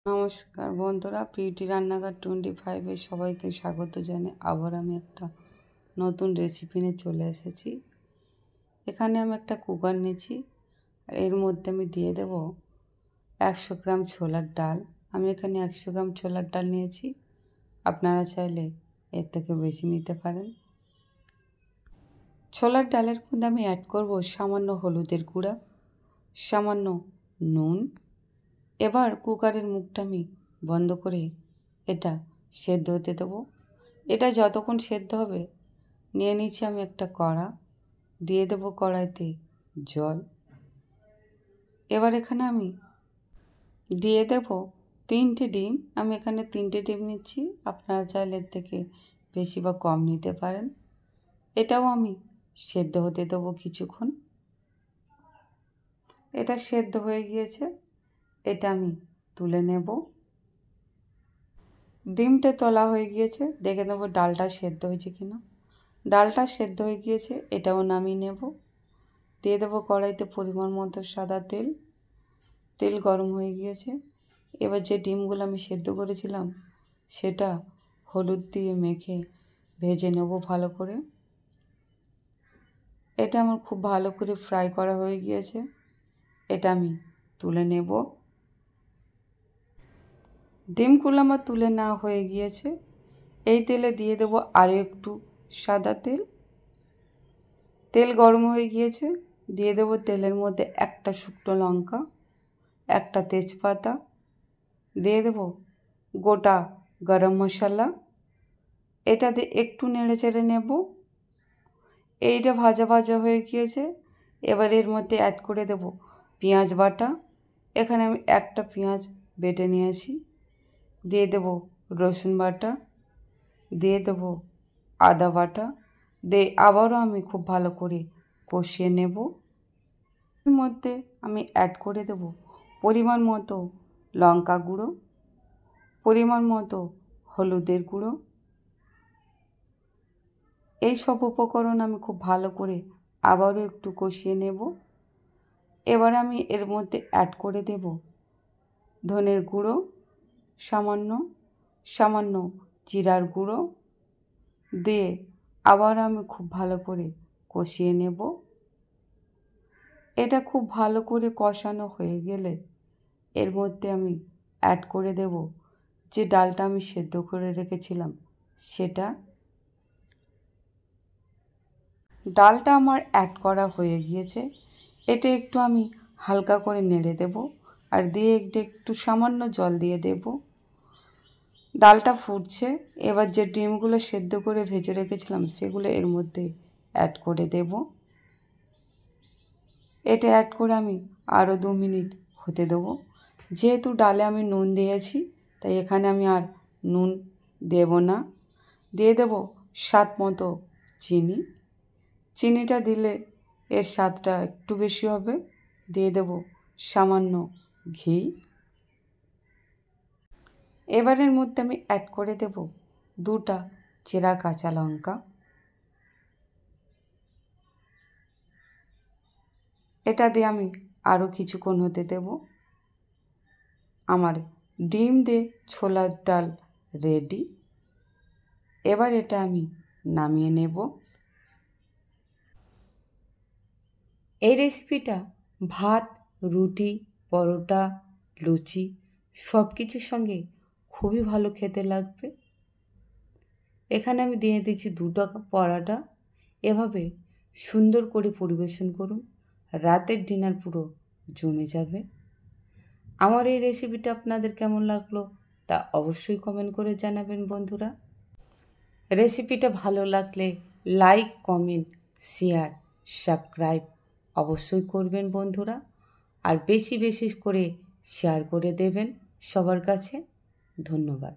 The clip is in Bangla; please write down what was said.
নমস্কার বন্ধুরা, পিউটি রান্নাঘর 25-এ সবাইকে স্বাগত জানাই। আবার আমি একটা নতুন রেসিপি নিয়ে চলে এসেছি। এখানে আমি একটা কুকার নিয়েছি, আর এর মধ্যে আমি দিয়ে দেব 100 গ্রাম ছোলার ডাল। আমি এখানে 100 গ্রাম ছোলার ডাল নিয়েছি, আপনারা চাইলে এর থেকে বেশি নিতে পারেন। ছোলার ডালের মধ্যে আমি অ্যাড করব সামান্য হলুদের গুঁড়া, সামান্য নুন। এবার কুকারের মুখটা আমি বন্ধ করে এটা সেদ্ধ হতে দেবো। এটা যতক্ষণ সেদ্ধ হবে, নিয়ে নিচ্ছি আমি একটা কড়া, দিয়ে দেবো কড়াইতে জল। এবার এখানে আমি দিয়ে দেব 3টে ডিম। আমি এখানে 3টে ডিম নিচ্ছি, আপনারা চাইলে এর থেকে বেশি বা কম নিতে পারেন। এটাও আমি সেদ্ধ হতে দেবো কিছুক্ষণ। এটা সেদ্ধ হয়ে গিয়েছে, এটা আমি তুলে নেব। ডিমটা তোলা হয়ে গিয়েছে, দেখে নেব ডালটা সেদ্ধ হয়েছে কিনা। ডালটা সেদ্ধ হয়ে গিয়েছে, এটাও নামিয়ে নেব। দিয়ে দেবো কড়াইতে পরিমাণ মতো সাদা তেল। তেল গরম হয়ে গিয়েছে, এবার যে ডিমগুলো আমি সেদ্ধ করেছিলাম সেটা হলুদ দিয়ে মেখে ভেজে নেব ভালো করে। এটা আমার খুব ভালো করে ফ্রাই করা হয়ে গিয়েছে, এটা আমি তুলে নেব। ডিমগুলো আমার তুলে নেওয়া হয়ে গিয়েছে। এই তেলে দিয়ে দেবো আরও একটু সাদা তেল। তেল গরম হয়ে গিয়েছে, দিয়ে দেবো তেলের মধ্যে একটা শুকনো লঙ্কা, একটা তেজপাতা, দিয়ে দেবো গোটা গরম মশলা। এটা দিয়ে একটু নেড়ে চেড়ে নেব। এইটা ভাজা ভাজা হয়ে গিয়েছে, এবার এর মধ্যে অ্যাড করে দেব পেঁয়াজ বাটা। এখানে আমি একটা পেঁয়াজ বেটে নিয়েছি। দিয়ে দেব রসুন বাটা, দিয়ে দেব আদা বাটা, দিয়ে আবারও আমি খুব ভালো করে কষিয়ে নেব। এর মধ্যে আমি অ্যাড করে দেব পরিমাণ মতো লঙ্কা গুঁড়ো, পরিমাণ মতো হলুদের গুঁড়ো। এই সব উপকরণ আমি খুব ভালো করে আবারও একটু কষিয়ে নেব। এবার আমি এর মধ্যে অ্যাড করে দেব ধনের গুঁড়ো, সামান্য সামান্য জিরার গুঁড়ো, দিয়ে আবার আমি খুব ভালো করে কষিয়ে নেব। এটা খুব ভালো করে কষানো হয়ে গেলে এর মধ্যে আমি অ্যাড করে দেব যে ডালটা আমি সেদ্ধ করে রেখেছিলাম সেটা। ডালটা আমার অ্যাড করা হয়ে গিয়েছে, এটা একটু আমি হালকা করে নেড়ে দেব, আর দিয়ে একটু সামান্য জল দিয়ে দেব। ডালটা ফুটছে, এবার যে ডিমগুলো সেদ্ধ করে ভেজে রেখেছিলাম সেগুলো এর মধ্যে অ্যাড করে দেব। এটা অ্যাড করে আমি আরও 2 মিনিট হতে দেবো। যেহেতু ডালে আমি নুন দিয়েছি, তাই এখানে আমি আর নুন দেব না। দিয়ে দেব স্বাদ মতো চিনি। চিনিটা দিলে এর স্বাদটা একটু বেশি হবে। দিয়ে দেব সামান্য ঘি। এবারের মধ্যে আমি অ্যাড করে দেব 2টা চেরা কাঁচা লঙ্কা। এটা দিয়ে আমি আরও কিছুক্ষণ হতে দেব। আমার ডিম দিয়ে ছোলার ডাল রেডি। এবার এটা আমি নামিয়ে নেব। এই রেসিপিটা ভাত, রুটি, পরোটা, লুচি সব কিছুর সঙ্গে খুবই ভালো খেতে লাগবে। এখানে আমি দিয়ে দিচ্ছি 2টা পরোটা। এভাবে সুন্দর করে পরিবেশন করুন, রাতের ডিনার পুরো জমে যাবে। আমার এই রেসিপিটা আপনাদের কেমন লাগলো তা অবশ্যই কমেন্ট করে জানাবেন বন্ধুরা। রেসিপিটা ভালো লাগলে লাইক, কমেন্ট, শেয়ার, সাবস্ক্রাইব অবশ্যই করবেন বন্ধুরা, আর বেশি বেশি করে শেয়ার করে দেবেন সবার কাছে। ধন্যবাদ।